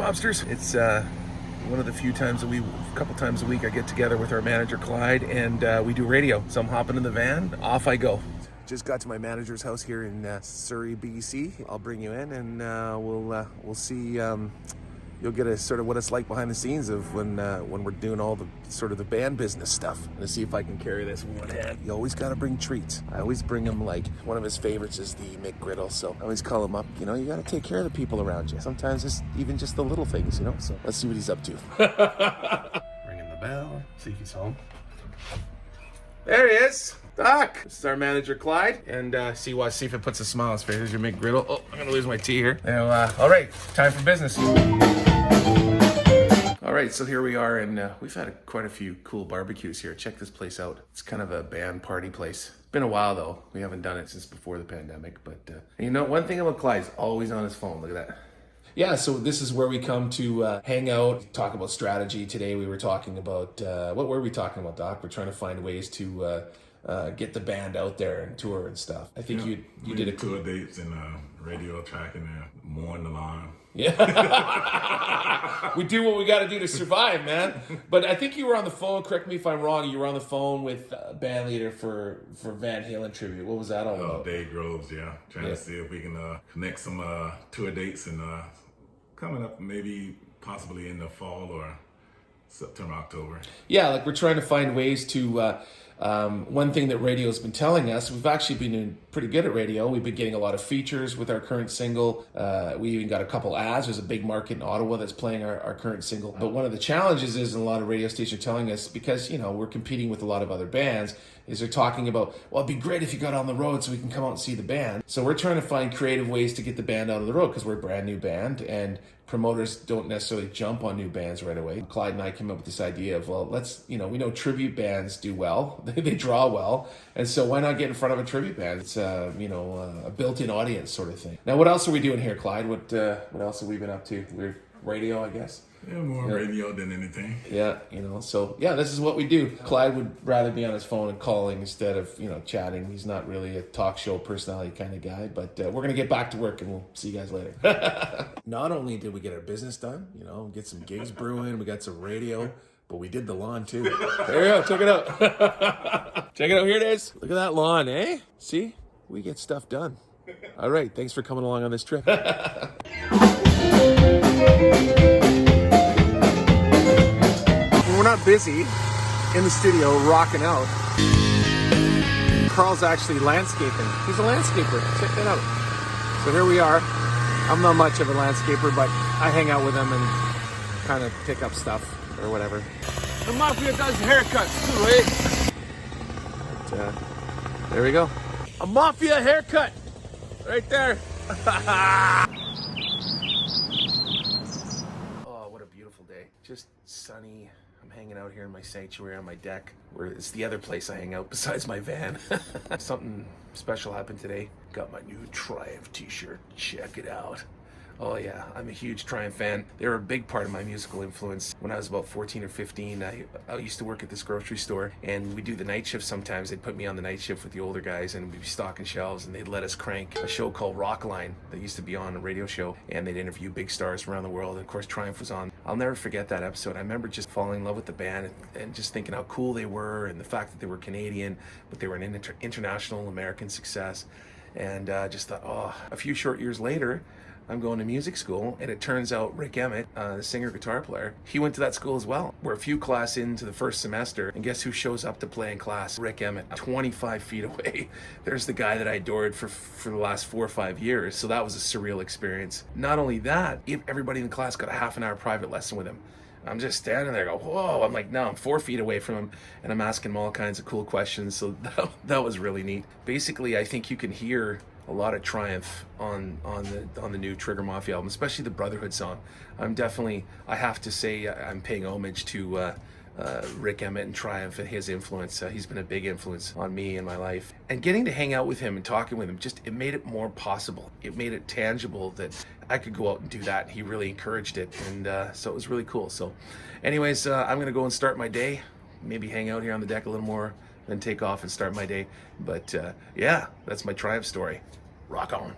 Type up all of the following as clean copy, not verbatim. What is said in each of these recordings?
Mobsters. It's one of the few times a couple times a week I get together with our manager Clyde and we do radio. So I'm hopping in the van, off I go. Just got to my manager's house here in Surrey, BC. I'll bring you in and we'll see. You'll get a sort of what it's like behind the scenes of when we're doing all the sort of the band business stuff. Let's see if I can carry this in one hand. You always got to bring treats. I always bring him, like, one of his favorites is the McGriddle. So I always call him up. You know, you got to take care of the people around you. Sometimes it's even just the little things, you know. So let's see what he's up to. Ringing the bell. See if he's home. There he is. Doc. This is our manager, Clyde. And see if it puts a smile on his face. Here's your McGriddle. Oh, I'm going to lose my tea here. Now, all right. Time for business. All right, so here we are, and we've had quite a few cool barbecues here. Check this place out. It's kind of a band party place. Been a while, though. We haven't done it since before the pandemic. But, you know, one thing about Clyde's always on his phone. Look at that. Yeah, so this is where we come to hang out, talk about strategy. Today we were talking about, what were we talking about, Doc? We're trying to find ways to get the band out there and tour and stuff. I think you did a tour dates and radio tracking and mowing the lawn. Yeah. We do what we got to do to survive, man. But I think you were on the phone, correct me if I'm wrong, you were on the phone with band leader for Van Halen tribute. What was that all about? Dave Groves, yeah. Trying to see if we can connect some tour dates and coming up maybe possibly in the fall or September, October. Yeah, like we're trying to find ways to... one thing that radio's been telling us, we've actually been doing pretty good at radio. We've been getting a lot of features with our current single. We even got a couple ads. There's a big market in Ottawa that's playing our current single. But one of the challenges is, and a lot of radio stations are telling us, because, you know, we're competing with a lot of other bands, is they're talking about, well, it'd be great if you got on the road so we can come out and see the band. So we're trying to find creative ways to get the band out on the road because we're a brand new band and promoters don't necessarily jump on new bands right away. Clyde and I came up with this idea of, well, let's, you know, we know tribute bands do well. They draw well. And so why not get in front of a tribute band? It's, a built-in audience sort of thing. Now, what else are we doing here, Clyde? What else have we been up to? We're radio, I guess. Yeah, more radio than anything. Yeah, so yeah, this is what we do. Clyde would rather be on his phone and calling instead of, chatting. He's not really a talk show personality kind of guy, but we're going to get back to work and we'll see you guys later. Not only did we get our business done, get some gigs brewing, we got some radio, but we did the lawn too. There you go, check it out. Check it out, here it is. Look at that lawn, eh? See, we get stuff done. All right, thanks for coming along on this trip. We're not busy in the studio rocking out. Carl's actually landscaping. He's a landscaper. Check that out. So here we are. I'm not much of a landscaper, but I hang out with him and kind of pick up stuff or whatever. The Mafia does haircuts too, eh? But, there we go. A Mafia haircut. Right there. Oh, what a beautiful day. Just sunny. I'm hanging out here in my sanctuary on my deck, where it's the other place I hang out besides my van. Something special happened today. Got my new Triumph t-shirt. Check it out. Oh yeah, I'm a huge Triumph fan. They were a big part of my musical influence. When I was about 14 or 15, I used to work at this grocery store, and we do the night shift sometimes. They'd put me on the night shift with the older guys, and we'd be stocking shelves, and they'd let us crank a show called Rockline that used to be on a radio show, and they'd interview big stars around the world, and of course Triumph was on. I'll never forget that episode. I remember just falling in love with the band and just thinking how cool they were, and the fact that they were Canadian, but they were an international American success, and just thought, oh, a few short years later, I'm going to music school, and it turns out Rick Emmett, the singer-guitar player, he went to that school as well. We're a few classes into the first semester, and guess who shows up to play in class? Rick Emmett, 25 feet away. There's the guy that I adored for the last 4 or 5 years, so that was a surreal experience. Not only that, everybody in the class got a half an hour private lesson with him. I'm just standing there, whoa, I'm like, no, I'm 4 feet away from him, and I'm asking him all kinds of cool questions, so that was really neat. Basically, I think you can hear a lot of Triumph on the new Trigger Mafia album, especially the Brotherhood song. I have to say, I'm paying homage to Rick Emmett and Triumph and his influence. He's been a big influence on me in my life. And getting to hang out with him and talking with him, it made it more possible. It made it tangible that I could go out and do that. He really encouraged it, and so it was really cool. So anyways, I'm gonna go and start my day, maybe hang out here on the deck a little more, then take off and start my day. But yeah, that's my Triumph story. Rock on.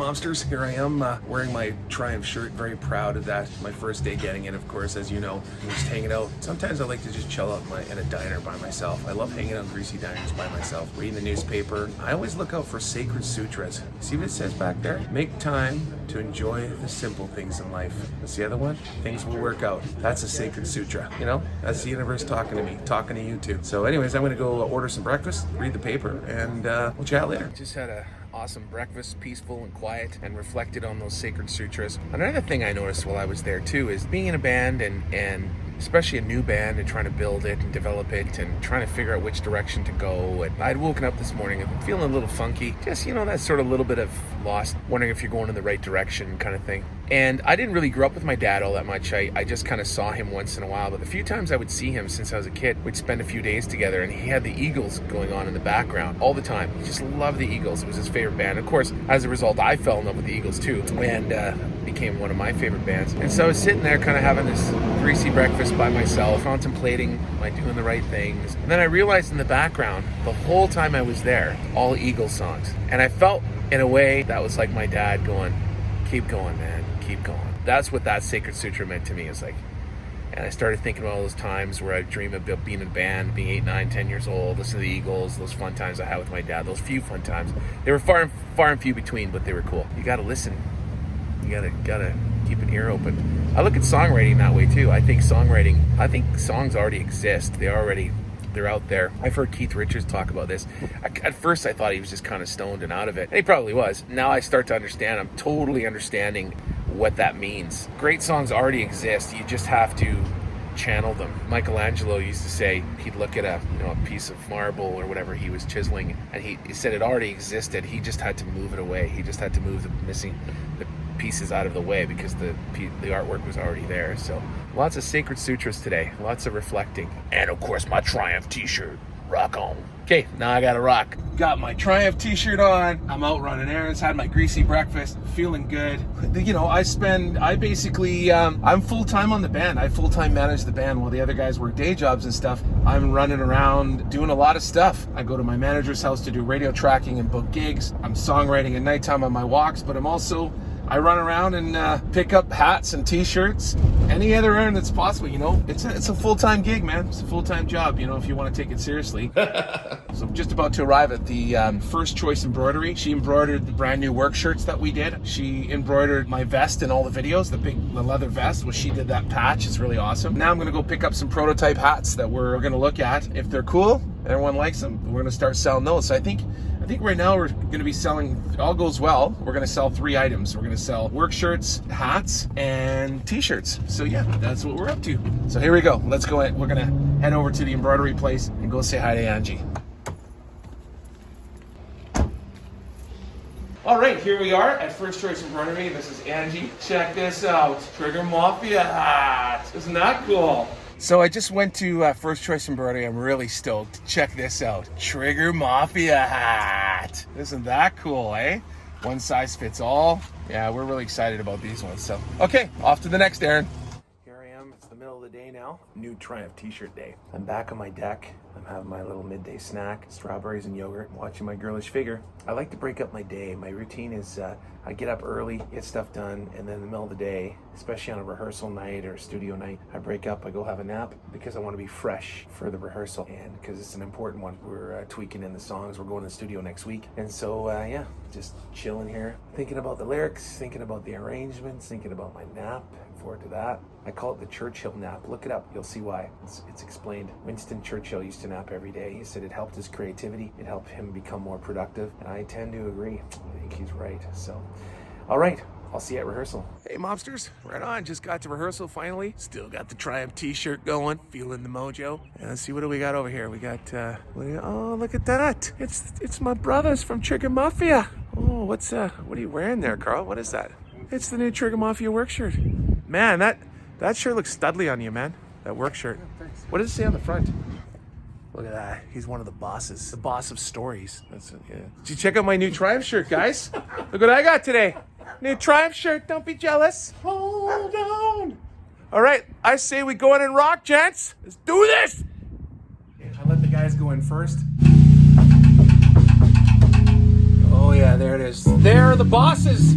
Mobsters, here I am wearing my Triumph shirt, very proud of that. My first day getting it, of course, as you know. I'm just hanging out. Sometimes I like to just chill out in a diner by myself. I love hanging out in greasy diners by myself, reading the newspaper. I always look out for sacred sutras. See what it says back there? Make time to enjoy the simple things in life. What's the other one? Things will work out. That's a sacred sutra, you know? That's the universe talking to me, talking to you too. So anyways, I'm gonna go order some breakfast, read the paper, and we'll chat later. Just had a awesome breakfast, peaceful and quiet, and reflected on those sacred sutras. Another thing I noticed while I was there too is being in a band and especially a new band and trying to build it and develop it and trying to figure out which direction to go. And I'd woken up this morning and feeling a little funky, just, you know, that sort of little bit of lost, wondering if you're going in the right direction kind of thing. And I didn't really grow up with my dad all that much. I just kind of saw him once in a while, but the few times I would see him since I was a kid, we'd spend a few days together, and he had the Eagles going on in the background all the time. He just loved the Eagles. It was his favorite band. Of course, as a result, I fell in love with the Eagles too, and became one of my favorite bands. And so I was sitting there kind of having this greasy breakfast by myself, contemplating, am I doing the right things? And then I realized in the background, the whole time I was there, all Eagles songs. And I felt, in a way, that was like my dad going, keep going, man, keep going. That's what that sacred sutra meant to me. It's like, and I started thinking about all those times where I dream about being in a band, being 8, 9, 10 years old, listening to the Eagles, those fun times I had with my dad, those few fun times. They were far and few between, but they were cool. You gotta listen. You gotta keep an ear open. I look at songwriting that way too. I think songs already exist. They're out there. I've heard Keith Richards talk about this. At first I thought he was just kind of stoned and out of it. And he probably was. Now I start to understand. I'm totally understanding what that means. Great songs already exist. You just have to channel them. Michelangelo used to say he'd look at a piece of marble or whatever he was chiseling, and he said it already existed. He just had to move it away. He just had to move the pieces out of the way because the artwork was already there. So lots of sacred sutras today, lots of reflecting, and of course my Triumph t-shirt. Rock on. Okay, now I gotta rock. Got my Triumph t-shirt on. I'm out running errands, had my greasy breakfast, feeling good. You know, I'm full-time on the band. I full-time manage the band while the other guys work day jobs and stuff. I'm running around doing a lot of stuff. I go to my manager's house to do radio tracking and book gigs. I'm songwriting at nighttime on my walks, but I run around and pick up hats and t-shirts, any other errand that's possible, you know. It's a full-time gig, man. It's a full-time job, you know, if you want to take it seriously. So I'm just about to arrive at the First Choice Embroidery. She embroidered the brand new work shirts that we did. She embroidered my vest in all the videos, the leather vest, she did that patch. It's really awesome. Now I'm going to go pick up some prototype hats that we're going to look at. If they're cool, everyone likes them, we're going to start selling those. So I think right now we're going to be selling, if all goes well, we're going to sell 3 items. We're going to sell work shirts, hats, and t-shirts. So yeah, that's what we're up to. So here we go. Let's go. We're going to head over to the embroidery place and go say hi to Angie. All right, here we are at First Choice Embroidery. This is Angie. Check this out. Trigger Mafia hat. Isn't that cool? So I just went to First Choice Embroidery. I'm really stoked. Check this out. Trigger Mafia hat. Isn't that cool, eh? One size fits all. Yeah, we're really excited about these ones. So, okay, off to the next errand. Here I am. It's the middle of the day now. New Triumph t-shirt day. I'm back on my deck. I'm having my little midday snack, strawberries and yogurt, watching my girlish figure. I like to break up my day. My routine is I get up early, get stuff done, and then in the middle of the day, especially on a rehearsal night or studio night, I break up, I go have a nap because I want to be fresh for the rehearsal and because it's an important one. We're tweaking in the songs. We're going to the studio next week. And so, yeah, just chilling here, thinking about the lyrics, thinking about the arrangements, thinking about my nap. Forward to that. I call it the Churchill nap. Look it up. You'll see why. It's explained. Winston Churchill used to nap every day. He said it helped his creativity. It helped him become more productive. And I tend to agree. I think he's right. So, all right. I'll see you at rehearsal. Hey, mobsters. Right on. Just got to rehearsal finally. Still got the Triumph t-shirt going. Feeling the mojo. And let's see, what do we got over here? We got, oh, look at that. It's my brothers from Trigger Mafia. Oh, what are you wearing there, Carl? What is that? It's the new Trigger Mafia work shirt. Man, that shirt looks studly on you, man. That work shirt. Yeah, thanks. What does it say on the front? Look at that. He's one of the bosses. The boss of stories. That's it, yeah. Did you check out my new Triumph shirt, guys? Look what I got today. New Triumph shirt. Don't be jealous. Hold on. All right. I say we go in and rock, gents. Let's do this. Okay, I let the guys go in first. Oh, yeah. Yeah, there it is. There are the bosses.